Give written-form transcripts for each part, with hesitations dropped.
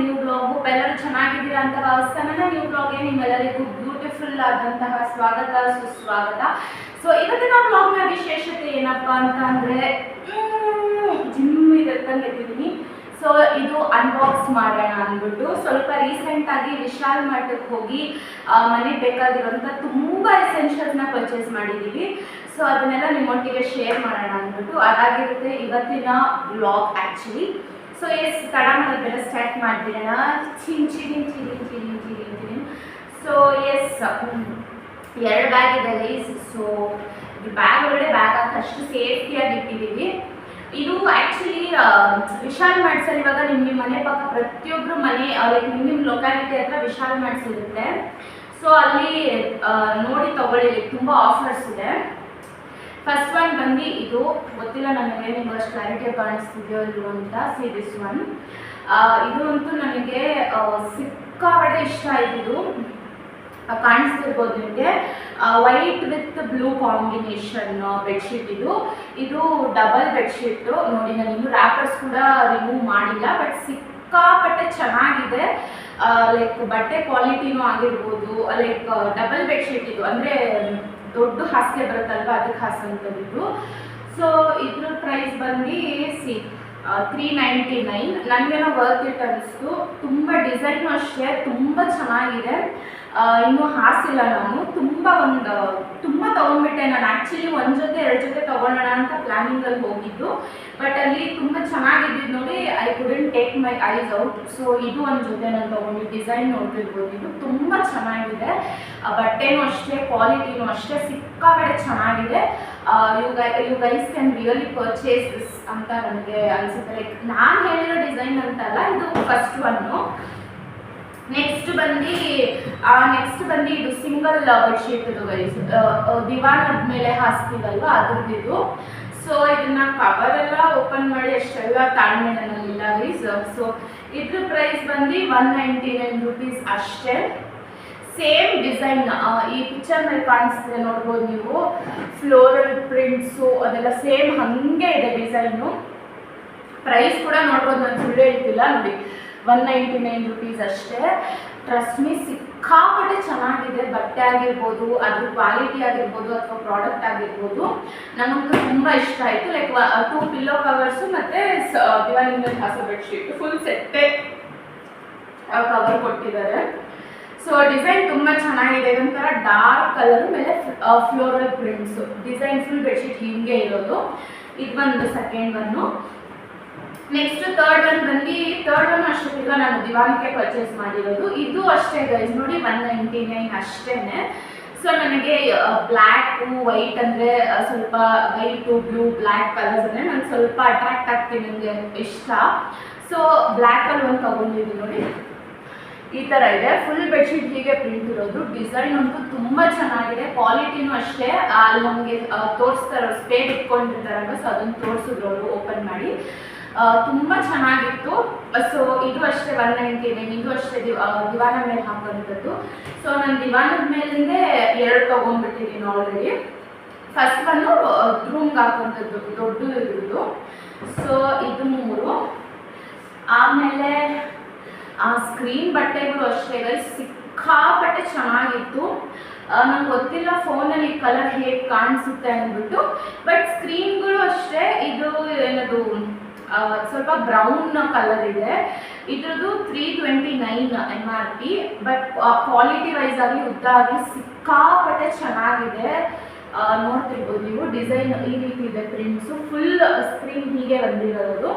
New blog. ಎಲ್ಲರೂ ಚೆನ್ನಾಗಿದ್ದೀರಾ ಅಂತ ಭಾವಿಸ್ತಾನೆ ನ್ಯೂ ಬ್ಲಾಗ್ಗೆ ನಿಮ್ಮೆಲ್ಲರಿಗೂ ಬ್ಯೂಟಿಫುಲ್ ಆದಂತಹ ಸ್ವಾಗತ ಸುಸ್ವಾಗತ. ಸೊ ಇವತ್ತಿನ ಬ್ಲಾಗ್ನ ವಿಶೇಷತೆ ಏನಪ್ಪ ಅಂತ ಅಂದರೆ ಜಿಮ್ ಇದ್ದಂಗೆ ಇದ್ದೀನಿ. ಸೊ ಇದು ಅನ್ಬಾಕ್ಸ್ ಮಾಡೋಣ ಅಂದ್ಬಿಟ್ಟು ಸ್ವಲ್ಪ ರೀಸೆಂಟಾಗಿ ವಿಶಾಲ್ ಮಾರ್ಟ್ಗೆ ಹೋಗಿ ಮನೆಗೆ ಬೇಕಾಗಿರೋಂಥ ತುಂಬ ಎಸೆನ್ಷಿಯಲ್ಸ್ನ ಪರ್ಚೇಸ್ ಮಾಡಿದ್ದೀವಿ. ಸೊ ಅದನ್ನೆಲ್ಲ ನಿಮ್ಮೊಟ್ಟಿಗೆ ಶೇರ್ ಮಾಡೋಣ ಅಂದ್ಬಿಟ್ಟು ಅದಾಗಿರುತ್ತೆ ಇವತ್ತಿನ ಬ್ಲಾಗ್ ಆ್ಯಕ್ಚುಲಿ. ಸೊ ಎಸ್ ತಡ ಮಾಡೋದೆಲ್ಲ ಸ್ಟಾರ್ಟ್ ಮಾಡಿಬಿಡೋಣ. ಸೊ ಎಸ್ 2 ಬ್ಯಾಗ್ ಇದೆ ಗೈಸ್. ಸೊ ಬ್ಯಾಗ್ ಒಳಗಡೆ ಬ್ಯಾಗ್ ಹಾಕಷ್ಟು ಸೇಫ್ಟಿಯಾಗಿ ಇಟ್ಟಿದ್ದೀವಿ. ಇದು ಆ್ಯಕ್ಚುಲಿ ವಿಶಾಲ್ ಮಾರ್ಟ್ಸಲ್ಲಿ ಇವಾಗ ನಿಮ್ಮ ಮನೆ ಪಕ್ಕ ಪ್ರತಿಯೊಬ್ಬರು ಮನೆ ಲೈಕ್ ನಿಮ್ಮ ಲೊಕ್ಯಾಲಿಟಿ ಹತ್ರ ವಿಶಾಲ್ ಮಾರ್ಟ್ಸ್ ಇರುತ್ತೆ. ಸೊ ಅಲ್ಲಿ ನೋಡಿ ತಗೊಳ್ಳಿ, ತುಂಬ ಆಫರ್ಸ್ ಇದೆ. ಫಸ್ಟ್ ಒನ್ ಬಂದು ಇದು ಗೊತ್ತಿಲ್ಲ ನನಗೆ ನಿಮ್ಗೆ ಅಷ್ಟು ಕ್ಲಾರಿಟಿ ಕಾಣಿಸ್ತಿದೆಯೋ ಇಲ್ವೋ ಅಂತ. See this one. ಇದು ಅಂತೂ ನನಗೆ ಸಿಕ್ಕಾಪಟ್ಟೆ ಇಷ್ಟ ಆಯ್ತು. ಕಾಣಿಸ್ತಿರ್ಬೋದು ನಿಮಗೆ. White with blue combination bedsheet ಇದು ಡಬಲ್ ಬೆಡ್ಶೀಟು. ನೋಡಿ ನಾನು ಇನ್ನೂ ರ್ಯಾಪರ್ಸ್ ಕೂಡ ರಿಮೂವ್ ಮಾಡಿಲ್ಲ, ಬಟ್ ಸಿಕ್ಕಾಪಟ್ಟೆ ಚೆನ್ನಾಗಿದೆ. ಲೈಕ್ ಬಟ್ಟೆ ಕ್ವಾಲಿಟಿನೂ ಆಗಿರ್ಬೋದು. ಲೈಕ್ ಡಬಲ್ ಬೆಡ್ಶೀಟ್ ಇದು ಅಂದರೆ ದೊಡ್ಡ ಹಾಸಿಗೆ ಬರುತ್ತಲ್ವ, ಅದಕ್ಕೆ ಹಾಸಂಥದ್ದು. ಸೊ ಇದ್ರ ಪ್ರೈಸ್ ಬಂದು $399. ನನಗೇನೋ ವರ್ತ್ ಇಟ್ ಅನಿಸ್ತು. ತುಂಬ ಡಿಸೈನು ಅಷ್ಟೇ ತುಂಬ ಚೆನ್ನಾಗಿದೆ. ಇನ್ನೂ ಹಾಸಿಲ್ಲ ನಾನು ತುಂಬ ತೊಗೊಂಡ್ಬಿಟ್ಟೆ. ನಾನು ಆ್ಯಕ್ಚುಲಿ 1 ಜೊತೆ 2 ಜೊತೆ ತೊಗೊಳ್ಳೋಣ ಅಂತ ಪ್ಲ್ಯಾನಿಂಗಲ್ಲಿ ಹೋಗಿದ್ದು, ಬಟ್ ಅಲ್ಲಿ ತುಂಬ ಚೆನ್ನಾಗಿದ್ದು ನೋಡಿ I couldn't take my ice out. So ಇದು ಒಂದು ಜೊತೆ ನಾನು ತೊಗೊಂಡು ಡಿಸೈನ್ ನೋಡ್ತಿರ್ಬೋದು. ಇದು ತುಂಬ ಚೆನ್ನಾಗಿದೆ. ಬಟ್ಟೆನೂ ಅಷ್ಟೇ, ಕ್ವಾಲಿಟಿನೂ ಅಷ್ಟೇ ಸಿಕ್ಕಾಪಟ್ಟೆ ಚೆನ್ನಾಗಿದೆ. You guys can really purchase this ಅಂತ ನನಗೆ ಅನಿಸುತ್ತೆ. ಲೈಕ್ ನಾನು ಹೇಳಿರೋ ಡಿಸೈನ್ ಅಂತಲ್ಲ, ಇದು ಫಸ್ಟ್ ಒನ್ನು. ನೆಕ್ಸ್ಟ್ ಬಂದು ಇದು ಸಿಂಗಲ್ ಬೆಡ್ಶೀಟ್ ಇದು ಗೈಸ್. ದಿವಾನದ ಮೇಲೆ ಹಾಸ್ತೀವಲ್ವ ಅದ್ರದ್ದು. ಸೊ ಇದನ್ನ ಕವರ್ ಎಲ್ಲ ಓಪನ್ ಮಾಡಿ ಅಷ್ಟೆಲ್ಲ ತಾಳ್ಮೆ ನನ್ನಲ್ಲಿಲ್ಲ ಗೈಸ್. ಸೊ ಇದ್ರ ಪ್ರೈಸ್ ಬಂದು $199 ಅಷ್ಟೇ. ಸೇಮ್ ಡಿಸೈನ್ ಈ ಪಿಕ್ಚರ್ ಮೇಲೆ ಕಾಣಿಸ್ತಿದೆ ನೋಡ್ಬೋದು ನೀವು. ಫ್ಲೋರಲ್ ಪ್ರಿಂಟ್ಸು ಅದೆಲ್ಲ ಸೇಮ್ ಹಾಗೆ ಇದೆ ಡಿಸೈನು. ಪ್ರೈಸ್ ಕೂಡ ನೋಡ್ಬೋದು, ನಾನು ಸುಳ್ಳು ಹೇಳ್ತಿಲ್ಲ ನೋಡಿ. $199 ಅಷ್ಟೇ. ಟ್ರಸ್ಟ್ ಮೀ ಸಿಕ್ಕಾಪಟ್ಟೆ ಚೆನ್ನಾಗಿದೆ. ಬಟ್ಟೆ ಆಗಿರ್ಬೋದು, ಅದ್ರ ಕ್ವಾಲಿಟಿ ಆಗಿರ್ಬೋದು ಅಥವಾ ಪ್ರಾಡಕ್ಟ್ ಆಗಿರ್ಬೋದು ನನಗೆ ತುಂಬ ಇಷ್ಟ ಆಯಿತು. ಲೈಕ್ 2 ಪಿಲ್ಲೋ ಕವರ್ಸು ಮತ್ತು ದಿವಾನಿಂದ ಹಾಸೋ ಬೆಡ್ಶೀಟ್ ಫುಲ್ ಸೆಟ್ಟೆ ಕವರ್ ಕೊಟ್ಟಿದ್ದಾರೆ. ಸೊ ಡಿಸೈನ್ ತುಂಬ ಚೆನ್ನಾಗಿದೆ. ಇದೊಂಥರ ಡಾರ್ಕ್ ಕಲರ್ ಮೇಲೆ floral prints design full bedsheet ಹೀಗೆ ಇರೋದು. ಇದು ಒಂದು second one. Next third one ಅಷ್ಟೇ ಈಗ ನಾನು ದಿವಾನಕ್ಕೆ ಪರ್ಚೇಸ್ ಮಾಡಿರೋದು. ಇದು ಅಷ್ಟೇ ಗೈಸ್ ನೋಡಿ $199 ಅಷ್ಟೇ. ಸೊ ನನಗೆ ಬ್ಲ್ಯಾಕು ವೈಟ್ ಅಂದರೆ ಸ್ವಲ್ಪ ವೈಟು ಬ್ಲೂ ಬ್ಲ್ಯಾಕ್ ಕಲರ್ಸ್ ಅಂದರೆ ನಾನು ಸ್ವಲ್ಪ ಅಟ್ರಾಕ್ಟ್ ಆಗ್ತೀನಿ, ನನಗೆ ಇಷ್ಟ. ಸೊ ಬ್ಲ್ಯಾಕಲ್ಲಿ ಒಂದು ತೊಗೊಂಡಿದ್ದೀನಿ ನೋಡಿ, ಈ ಥರ ಇದೆ. ಫುಲ್ ಬೆಡ್ಶೀಟ್ ಹೀಗೆ ಪ್ರಿಂಟ್ ಇರೋದು. ಡಿಸೈನ್ ಅಂತೂ ತುಂಬ ಚೆನ್ನಾಗಿದೆ. ಕ್ವಾಲಿಟಿನೂ ಅಷ್ಟೇ. ಅಲ್ಲಿ ನಮಗೆ ತೋರಿಸ್ತಾರೋ ಸ್ಪೇರ್ ಇಟ್ಕೊಂಡಿರ್ತಾರಲ್ಲ, ಸೊ ಅದನ್ನು ತೋರಿಸಿದ್ರು ಅವರು ಓಪನ್ ಮಾಡಿ. ತುಂಬ ಚೆನ್ನಾಗಿತ್ತು. ಸೊ ಇದು ಅಷ್ಟೇ $199. ಇದು ಅಷ್ಟೇ ದಿವಾನ ಮೇಲೆ ಹಾಕೋಂಥದ್ದು. ಸೊ ನಾನು ದಿವಾನದ ಮೇಲಿಂದೇ 2 ತೊಗೊಂಡ್ಬಿಟ್ಟಿದ್ದೀನಿ ಆಲ್ರೆಡಿ. ಫಸ್ಟ್ ಬಂದು ರೂಮ್ಗೆ ಹಾಕೋಂಥದ್ದು ದೊಡ್ಡ ಇದ್ರದ್ದು. ಸೊ ಇದು 3. ಆಮೇಲೆ ಸ್ಕ್ರೀನ್ ಬಟ್ಟೆಗಳು ಅಷ್ಟೇ ಗೈಸ್ ಸಿಕ್ಕಾಪಟ್ಟೆ ಚೆನ್ನಾಗಿತ್ತು. ನಂಗೆ ಗೊತ್ತಿಲ್ಲ ಫೋನಲ್ಲಿ ಕಲರ್ ಹೇಗೆ ಕಾಣಿಸುತ್ತೆ ಅಂದ್ಬಿಟ್ಟು, ಬಟ್ ಸ್ಕ್ರೀನ್ಗಳು ಅಷ್ಟೇ. ಇದು ಏನದು ಸ್ವಲ್ಪ ಬ್ರೌನ್ ಕಲರ್ ಇದೆ. ಇದ್ರದ್ದು $329 MRP. ಬಟ್ ಕ್ವಾಲಿಟಿ ವೈಸ್ ಆಗಿ ಉದ್ದ ಆಗಿ ಸಿಕ್ಕಾಪಟ್ಟೆ ಚೆನ್ನಾಗಿದೆ. ನೋಡ್ತಿರ್ಬೋದು ನೀವು. ಡಿಸೈನ್ ಈ ರೀತಿ ಇದೆ, ಪ್ರಿಂಟ್ಸು ಫುಲ್ ಸ್ಕ್ರೀನ್ ಹೀಗೆ ಬಂದಿರೋದು.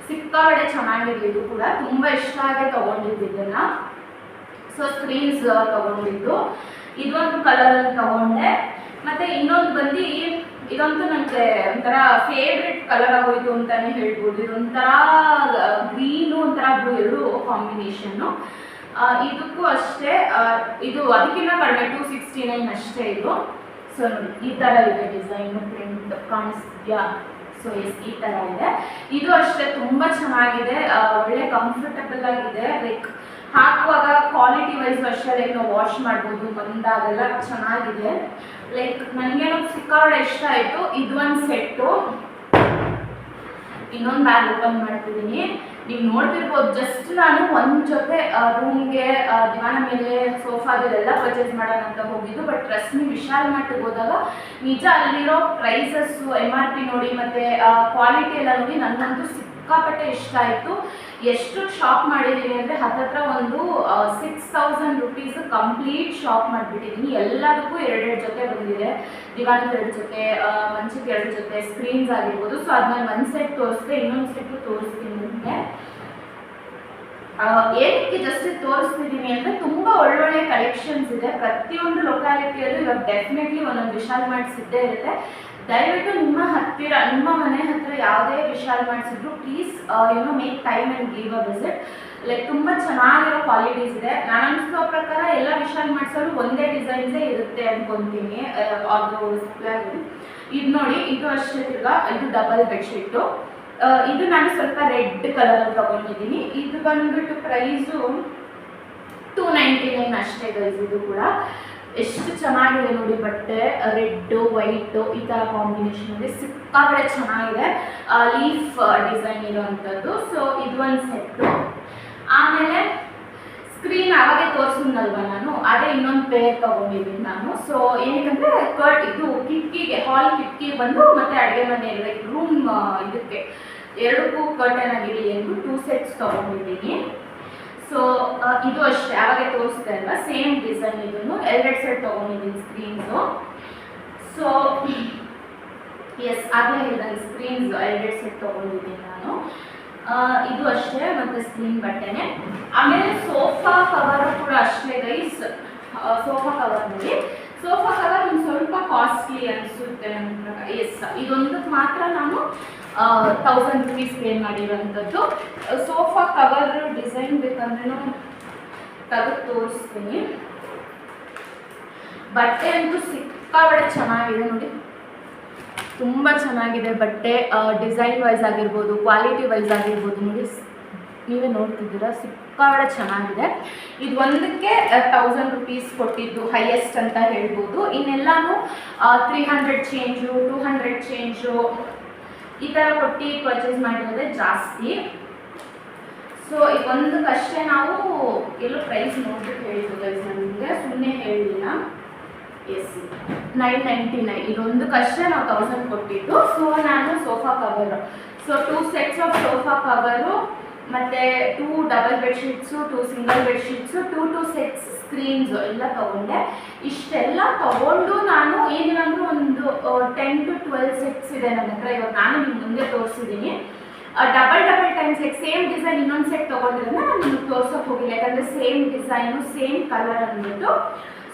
ಸಿಕ್ಕಾಪಟ್ಟೆ ಚೆನ್ನಾಗಿದೆ. ಇದು ಕೂಡ ತುಂಬ ಇಷ್ಟ ಆಗಿ ತೊಗೊಂಡಿದ್ದು ಇದನ್ನು. ಸೊ ಸ್ಕ್ರೀನ್ಸ್ ತೊಗೊಂಡಿದ್ದು ಇದೊಂದು ಕಲರಲ್ಲಿ ತೊಗೊಂಡೆ. ಮತ್ತು ಇನ್ನೊಂದು ಬಂದು ಇದಂತೂ ನನಗೆ ಒಂಥರ ಫೇವ್ರೆಟ್ ಕಲರ್ ಆಗೋಯ್ತು ಅಂತಲೇ ಹೇಳ್ಬೋದು. ಇದೊಂಥರ ಗ್ರೀನು ಒಂಥರ ಬ್ಲೂ ಎರಡು ಕಾಂಬಿನೇಷನ್ನು. ಇದಕ್ಕೂ ಅಷ್ಟೇ. ಇದು ಅದಕ್ಕಿಂತ ಕಡಿಮೆ $269 ಅಷ್ಟೇ ಇದು. ಸೊ ನೋಡಿ ಈ ಥರ ಇದೆ ಡಿಸೈನು, ಪ್ರಿಂಟ್ ಕಾಣಿಸ್ತಿದೆಯಾ? ಸೊ ಎಸ್ ಈ ಥರ ಇದೆ. ಇದು ಅಷ್ಟೇ ತುಂಬ ಚೆನ್ನಾಗಿದೆ. ಒಳ್ಳೆ ಕಂಫರ್ಟಬಲ್ ಆಗಿದೆ. ಲೈಕ್ ಹಾಕುವಾಗ ಕ್ವಾಲಿಟಿ ವೈಸ್ ಅಷ್ಟೇ. ಲೈಕ್ ನಾವು ವಾಶ್ ಮಾಡ್ಬೋದು, ಬಂದಾಗೆಲ್ಲ ಚೆನ್ನಾಗಿದೆ. ಲೈಕ್ ನನಗೇನೋ ಸಿಕ್ಕಾಪಟ್ಟೆ ಇಷ್ಟ ಆಯಿತು. ಇದು ಒಂದು ಸೆಟ್ಟು. ಇನ್ನೊಂದು ಬ್ಯಾಗ್ ಓಪನ್ ಮಾಡ್ತಿದ್ದೀನಿ. ನೀವು ನೋಡ್ತಿರ್ಬೋದು. ಜಸ್ಟ್ ನಾನು ಒಂದು ಜೊತೆ ರೂಮ್ಗೆ ದಿವಾನ ಮೇಲೆ ಸೋಫಾದಲ್ಲೆಲ್ಲ ಪರ್ಚೇಸ್ ಮಾಡೋಣ ಅಂತ ಹೋಗಿದ್ದು. ಬಟ್ ಟ್ರಸ್ಟ್ ಮೀ, ವಿಶಾಲ್ ಮಾರ್ಟ್ಗೆ ಹೋದಾಗ ನಿಜ ಅಲ್ಲಿರೋ ಪ್ರೈಸಸ್ಸು MRP ನೋಡಿ ಮತ್ತು ಕ್ವಾಲಿಟಿ ಎಲ್ಲ ನೋಡಿ ನನಗಂತೂ ಸಿಕ್ಕಾಪಟ್ಟೆ ಇಷ್ಟ ಆಯಿತು. ಎಷ್ಟು ಶಾಪ್ ಮಾಡಿದ್ದೀನಿ ಅಂದರೆ ಹತ್ತತ್ರ ಒಂದು 6000 ರುಪೀಸ್ ಕಂಪ್ಲೀಟ್ ಶಾಪ್ ಮಾಡಿಬಿಟ್ಟಿದ್ದೀನಿ. ಎಲ್ಲದಕ್ಕೂ 2 ಜೊತೆ ಬಂದಿದೆ. ದಿವಾನದ 2 ಜೊತೆ, ಮಂಚಕ್ಕೆ 2 ಜೊತೆ, ಸ್ಕ್ರೀನ್ಸ್ ಆಗಿರ್ಬೋದು. ಸೊ ಅದನ್ನ ಒಂದು ಸೆಟ್ ತೋರಿಸಿದೆ, ಇನ್ನೊಂದು ಸೆಟ್ಟು ತೋರಿಸ್ತೀನಿ ನಿಮಗೆ. ಏನಕ್ಕೆ ಜಸ್ಟ್ ತೋರಿಸ್ತಿದ್ದೀನಿ ಅಂದರೆ ತುಂಬ ಒಳ್ಳೊಳ್ಳೆ ಕಲೆಕ್ಷನ್ಸ್ ಇದೆ. ಪ್ರತಿಯೊಂದು ಲೊಕ್ಯಾಲಿಟಿಯಲ್ಲೂ ಇವಾಗ ಡೆಫಿನೆಟ್ಲಿ ಒಂದೊಂದು ವಿಶಾಲ್ ಮಾರ್ಟ್ಸ್ ಇದ್ದೇ ಇರುತ್ತೆ. ದಯವಿಟ್ಟು ನಿಮ್ಮ ಹತ್ತಿರ, ನಿಮ್ಮ ಮನೆ ಹತ್ತಿರ ಯಾವುದೇ ವಿಶಾಲ್ ಮಾರ್ಟ್ಸ್ ಇದ್ರು please make time and give a visit. Like ತುಂಬ ಚೆನ್ನಾಗಿರೋ ಕ್ವಾಲಿಟೀಸ್ ಇದೆ. ನಾನು ಅನಿಸೋ ಪ್ರಕಾರ ಎಲ್ಲ ವಿಶಾಲ್ ಮಾರ್ಟ್ಸಲ್ಲೂ ಒಂದೇ ಡಿಸೈನ್ಸೇ ಇರುತ್ತೆ ಅಂದ್ಕೊತೀನಿ. ಅದು ಇದು ನೋಡಿ, ಇದು ಅಷ್ಟೇ. ತಿರ್ಗಾ ಇದು ಡಬಲ್ ಬೆಡ್ಶೀಟು. ಇದು ನಾನು ಸ್ವಲ್ಪ ರೆಡ್ ಕಲರಲ್ಲಿ ತೊಗೊಂಡಿದ್ದೀನಿ. ಇದು ಬಂದ್ಬಿಟ್ಟು ಪ್ರೈಸು 299 ಅಷ್ಟೇ ಗೈಸ್. ಇದು ಕೂಡ ಎಷ್ಟು ಚೆನ್ನಾಗಿದೆ ನೋಡಿ ಬಟ್ಟೆ. ರೆಡ್ಡು ವೈಟು ಈ ಥರ ಕಾಂಬಿನೇಷನಲ್ಲಿ ಸಿಕ್ಕಾಪಟ್ಟೆ ಚೆನ್ನಾಗಿದೆ. Leaf design ಇರೋವಂಥದ್ದು. ಸೊ ಇದು ಒಂದು ಸೆಟ್ಟು. ಆಮೇಲೆ ಸ್ಕ್ರೀನ್ ಆವಾಗೆ ತೋರಿಸಿದ್ನಲ್ವ ನಾನು, ಅದೇ ಇನ್ನೊಂದು ಪೇರ್ ತೊಗೊಂಡಿದ್ದೀನಿ ನಾನು. ಸೊ ಏನಕ್ಕಂದರೆ ಇದು ಕಿಟಕಿಗೆ, ಹಾಲ್ ಕಿಟಕಿ ಬಂದು ಮತ್ತು ಅಡುಗೆ ಮನೆ ಲೈಕ್ ರೂಮ್ ಇದಕ್ಕೆ ಎರಡಕ್ಕೂ ಕರ್ಟನ್ ಆಗಿರಲಿ ಎಂದು 2 ಸೆಟ್ಸ್ ತೊಗೊಂಡಿದ್ದೀನಿ. ಸೊ ಇದು ಅಷ್ಟೇ ಆವಾಗೆ ತೋರಿಸ್ತಾ ಅಲ್ವಾ, ಸೇಮ್ ಡಿಸೈನ್. ಇದನ್ನು 2 ಸೆಟ್ ತೊಗೊಂಡಿದ್ದೀನಿ ಸ್ಕ್ರೀನ್ಸು. ಸೊ ಎಸ್, ಆಗಲೇ ಹೇಳಿದಂಗೆ ಸ್ಕ್ರೀನ್ಸ್ 2 ಸೆಟ್ ತೊಗೊಂಡಿದ್ದೀನಿ ನಾನು. ಇದು ಅಷ್ಟೇ, ಮತ್ತು ಸ್ಕ್ರೀನ್ ಬಟ್ಟೆನೆ. ಆಮೇಲೆ ಸೋಫಾ ಕವರು ಕೂಡ ಅಷ್ಟೇ ಗೈಸ್. ಸೋಫಾ ಕವರ್ ನೋಡಿ, ಸೋಫಾ ಕವರ್ ಒಂದು ಸ್ವಲ್ಪ ಕಾಸ್ಟ್ಲಿ ಅನಿಸುತ್ತೆ ನನ್ನ ಪ್ರಕಾರ. ಎಸ್, ಇದೊಂದಕ್ಕೆ ಮಾತ್ರ ನಾನು 1000 ರುಪೀಸ್ ಪೇ ಮಾಡಿರೋಂಥದ್ದು. ಸೋಫಾ ಕವರ್ ಡಿಸೈನ್ ಬೇಕಂದ್ರೂ ತೆಗೆದು ತೋರಿಸ್ತೀನಿ. ಬಟ್ಟೆ ಅಂತೂ ಸಿಕ್ಕಾಪಟ್ಟೆ ಚೆನ್ನಾಗಿದೆ ನೋಡಿ, ತುಂಬ ಚೆನ್ನಾಗಿದೆ ಬಟ್ಟೆ. ಡಿಸೈನ್ ವೈಸ್ ಆಗಿರ್ಬೋದು, ಕ್ವಾಲಿಟಿ ವೈಸ್ ಆಗಿರ್ಬೋದು, ನೋಡಿ ನೀವೇ ನೋಡ್ತಿದ್ದೀರಾ, ಸಿಕ್ಕಾಪಟ್ಟೆ ಚೆನ್ನಾಗಿದೆ. ಇದು ಒಂದಕ್ಕೆ 1000 ರುಪೀಸ್ ಕೊಟ್ಟಿದ್ದು ಹೈಯೆಸ್ಟ್ ಅಂತ ಹೇಳ್ಬೋದು. ಇನ್ನೆಲ್ಲನೂ 300 ಚೇಂಜು, 200 ಚೇಂಜು ಈ ಥರ ಕೊಟ್ಟು ಪರ್ಚೇಸ್ ಮಾಡಿರೋದೇ ಜಾಸ್ತಿ. ಸೊ ಇದೊಂದಕ್ಕಷ್ಟೇ ನಾವು ಎಲ್ಲೋ ಪ್ರೈಸ್ ನೋಡ್ಬಿಟ್ಟು ಹೇಳಿದ್ದು ಗೈಸ್, ನನಗೆ ಸುಮ್ಮನೆ ಹೇಳಿಲ್ಲ. ಎಸ್, 999. ಇದೊಂದಕ್ಕಷ್ಟೇ ನಾವು 1000 ಕೊಟ್ಟಿದ್ದು. ಸೊ ನಾನು sofa cover, so 2 sets of sofa cover, ಮತ್ತು 2 double bedsheets, 2 single bedsheets, 2 sets screens ಎಲ್ಲ ತೊಗೊಂಡೆ. ಇಷ್ಟೆಲ್ಲ ತೊಗೊಂಡು ನಾನು ಏನಿಲ್ಲಂದ್ರೂ ಒಂದು 10 to 12 ಸೆಟ್ಸ್ ಇದೆ ನನ್ನ ಹತ್ರ. ಇವಾಗ ನಾನು ನಿಮ್ಗೆ ಮುಂದೆ ತೋರಿಸಿದ್ದೀನಿ. Double times like same design ಇನ್ನೊಂದು ಸೆಟ್ ತೊಗೊಂಡಿರೋದನ್ನ ನಾನು ನಿಮ್ಗೆ ತೋರ್ಸೋಕೆ ಹೋಗಿಲ್ಲ, ಯಾಕಂದರೆ ಸೇಮ್ ಡಿಸೈನು ಸೇಮ್ ಕಲರ್ ಅಂದ್ಬಿಟ್ಟು.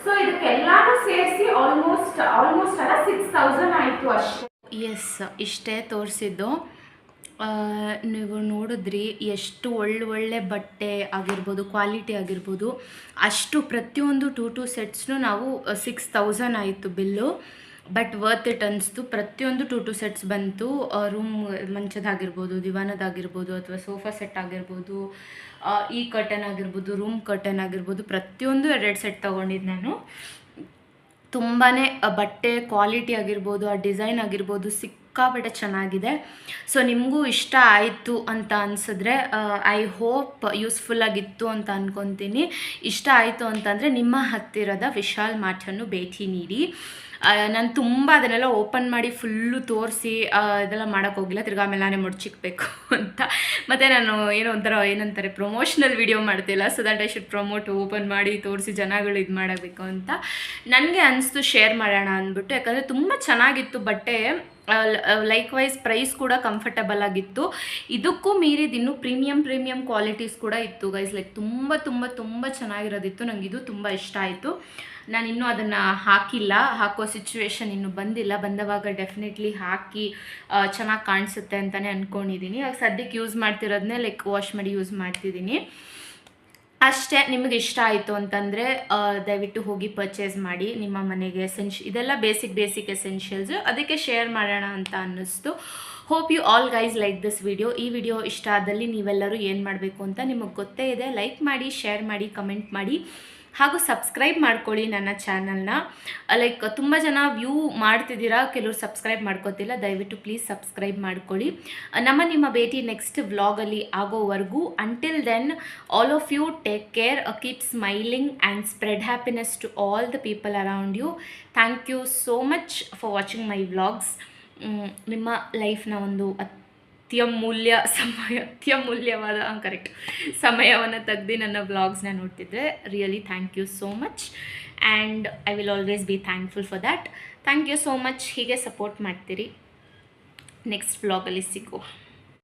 ಸೊ ಇದಕ್ಕೆಲ್ಲನೂ ಸೇರಿಸಿ ಆಲ್ಮೋಸ್ಟ್ ಅಲ್ಲ 6000 ಆಯಿತು ಅಷ್ಟೇ. ಎಸ್, ಇಷ್ಟೇ ತೋರಿಸಿದ್ದು. ನೀವು ನೋಡಿದ್ರಿ ಎಷ್ಟು ಒಳ್ಳೆ ಬಟ್ಟೆ ಆಗಿರ್ಬೋದು, ಕ್ವಾಲಿಟಿ ಆಗಿರ್ಬೋದು, ಅಷ್ಟು ಪ್ರತಿಯೊಂದು 2 ಸೆಟ್ಸ್ನು ನಾವು 6000 ಆಯಿತು ಬಿಲ್ಲು. ಬಟ್ ವರ್ತ್ ಇಟ್ ಅನಿಸ್ತು. ಪ್ರತಿಯೊಂದು 2 ಸೆಟ್ಸ್ ಬಂತು. ರೂಮ್ ಮಂಚದಾಗಿರ್ಬೋದು, ದಿವಾನದಾಗಿರ್ಬೋದು, ಅಥವಾ ಸೋಫಾ ಸೆಟ್ ಆಗಿರ್ಬೋದು, ಈ ಕರ್ಟನ್ ಆಗಿರ್ಬೋದು, ರೂಮ್ ಕರ್ಟನ್ ಆಗಿರ್ಬೋದು, ಪ್ರತಿಯೊಂದು 2 ಸೆಟ್ ತೊಗೊಂಡಿದ್ದು ನಾನು. ತುಂಬಾ ಬಟ್ಟೆ ಕ್ವಾಲಿಟಿ ಆಗಿರ್ಬೋದು, ಆ ಡಿಸೈನ್ ಆಗಿರ್ಬೋದು ಸಿಕ್ಕಾಪಟ್ಟೆ ಚೆನ್ನಾಗಿದೆ. ಸೊ ನಿಮಗೂ ಇಷ್ಟ ಆಯಿತು ಅಂತ ಅನಿಸಿದ್ರೆ ಐ ಹೋಪ್ ಯೂಸ್ಫುಲ್ ಆಗಿತ್ತು ಅಂತ ಅಂದ್ಕೊತೀನಿ. ಇಷ್ಟ ಆಯಿತು ಅಂತಂದರೆ ನಿಮ್ಮ ಹತ್ತಿರದ ವಿಶಾಲ್ ಮಾರ್ಟನ್ನು ಭೇಟಿ ನೀಡಿ. ನಾನು ತುಂಬ ಅದನ್ನೆಲ್ಲ ಓಪನ್ ಮಾಡಿ ಫುಲ್ಲು ತೋರಿಸಿ ಇದೆಲ್ಲ ಮಾಡೋಕ್ಕೋಗಿಲ್ಲ, ತಿರ್ಗಿ ಆಮೇಲೆ ನಾನೇ ಮುಡ್ಚಿಕ್ಬೇಕು ಅಂತ. ಮತ್ತು ನಾನು ಏನಂತಾರೆ ಪ್ರಮೋಷನಲ್ ವೀಡಿಯೋ ಮಾಡ್ತಿಲ್ಲ. So that I should promote, open ಮಾಡಿ ತೋರಿಸಿ ಜನಗಳು ಇದು ಮಾಡಬೇಕು ಅಂತ ನನಗೆ ಅನಿಸ್ತು, ಶೇರ್ ಮಾಡೋಣ ಅಂದ್ಬಿಟ್ಟು. ಯಾಕಂದರೆ ತುಂಬ ಚೆನ್ನಾಗಿತ್ತು ಬಟ್ಟೆ. ಲೈಕ್ ವೈಸ್ ಪ್ರೈಸ್ ಕೂಡ ಕಂಫರ್ಟಬಲ್ ಆಗಿತ್ತು. ಇದಕ್ಕೂ ಮೀರಿದ ಇನ್ನೂ ಪ್ರೀಮಿಯಂ ಕ್ವಾಲಿಟೀಸ್ ಕೂಡ ಇತ್ತು ಗೈಸ್. ಲೈಕ್ ತುಂಬ ಚೆನ್ನಾಗಿರೋದಿತ್ತು. ನನಗೆ ಇದು ತುಂಬ ಇಷ್ಟ ಆಯಿತು. ನಾನು ಇನ್ನೂ ಅದನ್ನು ಹಾಕೋ ಸಿಚುವೇಶನ್ ಇನ್ನೂ ಬಂದಿಲ್ಲ. ಬಂದವಾಗ ಡೆಫಿನೆಟ್ಲಿ ಹಾಕಿ ಚೆನ್ನಾಗಿ ಕಾಣಿಸುತ್ತೆ ಅಂತಲೇ ಅಂದ್ಕೊಂಡಿದ್ದೀನಿ. ಇವಾಗ ಸದ್ಯಕ್ಕೆ ಯೂಸ್ ಮಾಡ್ತಿರೋದನ್ನೇ ಲೈಕ್ ವಾಶ್ ಮಾಡಿ ಯೂಸ್ ಮಾಡ್ತಿದ್ದೀನಿ ಅಷ್ಟೇ. ನಿಮಗೆ ಇಷ್ಟ ಆಯಿತು ಅಂತಂದರೆ ದಯವಿಟ್ಟು ಹೋಗಿ ಪರ್ಚೇಸ್ ಮಾಡಿ ನಿಮ್ಮ ಮನೆಗೆ. ಇದೆಲ್ಲ ಬೇಸಿಕ್ ಎಸೆನ್ಷಿಯಲ್ಸು, ಅದಕ್ಕೆ ಶೇರ್ ಮಾಡೋಣ ಅಂತ ಅನ್ನಿಸ್ತು. Hope you all guys like this video. ಈ ವಿಡಿಯೋ ಇಷ್ಟ ಆದಲ್ಲಿ ನೀವೆಲ್ಲರೂ ಏನು ಮಾಡಬೇಕು ಅಂತ ನಿಮಗೆ ಗೊತ್ತೇ ಇದೆ. ಲೈಕ್ ಮಾಡಿ, ಶೇರ್ ಮಾಡಿ, ಕಮೆಂಟ್ ಮಾಡಿ. ಹಾಗೂ ಸಬ್ಸ್ಕ್ರೈಬ್ ಮಾಡ್ಕೊಳ್ಳಿ ನನ್ನ ಚಾನಲ್ನ. ಲೈಕ್ ತುಂಬ ಜನ ವ್ಯೂ ಮಾಡ್ತಿದ್ದೀರಾ, ಕೆಲವರು ಸಬ್ಸ್ಕ್ರೈಬ್ ಮಾಡ್ಕೋತಿಲ್ಲ. ದಯವಿಟ್ಟು ಪ್ಲೀಸ್ ಸಬ್ಸ್ಕ್ರೈಬ್ ಮಾಡ್ಕೊಳ್ಳಿ. ನಿಮ್ಮ ಭೇಟಿ ನೆಕ್ಸ್ಟ್ ವ್ಲಾಗಲ್ಲಿ ಆಗೋವರೆಗೂ, until then all of you take care, keep smiling and spread happiness to all the people around you. Thank you so much for watching my vlogs. ನಿಮ್ಮ ಲೈಫ್ನ ಒಂದು ಅತ್ಯಮೂಲ್ಯವಾದ ಕರೆಕ್ಟ್ ಸಮಯವನ್ನು ತೆಗೆದು ನನ್ನ ವ್ಲಾಗ್ಸ್ನ ನೋಡ್ತಿದ್ರೆ really thank you so much, and I will always be thankful for that. Thank you so much. ಹೀಗೆ support ಮಾಡ್ತೀರಿ. ನೆಕ್ಸ್ಟ್ ವ್ಲಾಗಲ್ಲಿ ಸಿಗುವ.